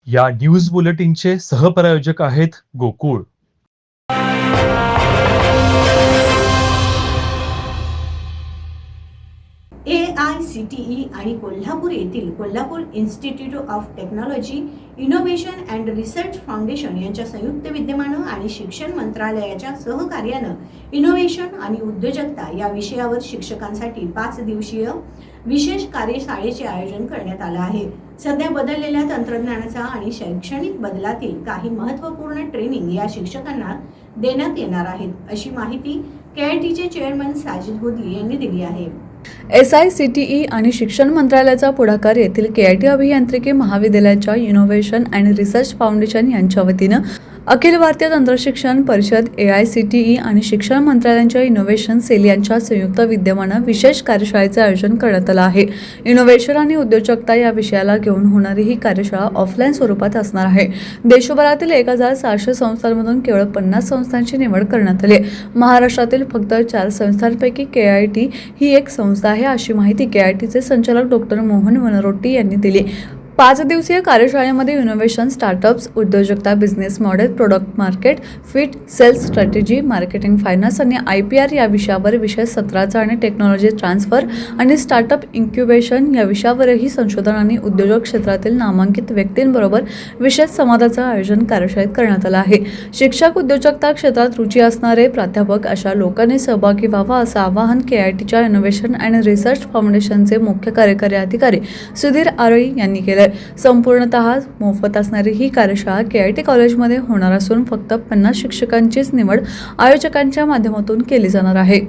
या न्यूज बुलेटिनचे सहप्रायोजक आहेत गोकुळ. AICTE आणि कोल्हापूर येथील Kolhapur institute of technology innovation and research foundation यांच्या संयुक्त विद्यमानं आणि शिक्षण मंत्रालयाच्या सहकार्यानं इनोव्हेशन आणि उद्योजकता या विषयावर शिक्षकांसाठी 5 दिवसीय विशेष कार्यशाळेचे आयोजन करण्यात आलं आहे. सध्या बदललेल्या तंत्रज्ञानाचा आणि शैक्षणिक बदलातील काही महत्त्वपूर्ण ट्रेनिंग या शिक्षकांना देण्यात येणार आहेत, अशी माहिती KITचे चेअरमन साजिद हुदली यांनी दिली आहे. SICTE आणि शिक्षण मंत्रालयाचा पुढाकार येथील KIT अभियांत्रिकी महाविद्यालयाच्या इनोव्हेशन अँड रिसर्च फाउंडेशन यांच्या वतीनं अखिल भारतीय तंत्रशिक्षण परिषद AICTE आणि शिक्षण मंत्रालयाच्या इनोव्हेशन सेल यांच्या संयुक्त विद्यमानं विशेष कार्यशाळेचे आयोजन करण्यात आलं आहे. इनोव्हेशन आणि उद्योजकता या विषयाला घेऊन होणारी ही कार्यशाळा ऑफलाईन स्वरूपात असणार आहे. देशभरातील 1600 संस्थांमधून केवळ 50 संस्थांची निवड करण्यात आली. महाराष्ट्रातील फक्त 4 संस्थांपैकी KIT ही एक संस्था आहे, अशी माहिती KITचे संचालक डॉ. मोहन वनरोटी यांनी दिली. 5 दिवसीय कार्यशाळेमध्ये इनोव्हेशन, स्टार्टअप्स, उद्योजकता, business model, product market fit, sales strategy, marketing, finance आणि IPR या विषयावर विषय सत्राचा आणि टेक्नॉलॉजी ट्रान्सफर आणि स्टार्टअप इन्क्युबेशन या विषयावरही संशोधन आणि उद्योजक क्षेत्रातील नामांकित व्यक्तींबरोबर विशेष संवादाचं आयोजन कार्यशाळेत करण्यात आलं आहे. शिक्षक, उद्योजकता क्षेत्रात रुची असणारे प्राध्यापक अशा लोकांनी सहभागी व्हावा, असं आवाहन KITच्या इनोव्हेशन अँड रिसर्च फाउंडेशनचे मुख्य कार्यकारी अधिकारी सुधीर आरळी यांनी केलं. संपूर्णतः मोफत असणारी ही कार्यशाळा KIT कॉलेजमध्ये होणार असून फक्त 50 शिक्षकांचीच निवड आयोजकांच्या माध्यमातून केली जाणार आहे.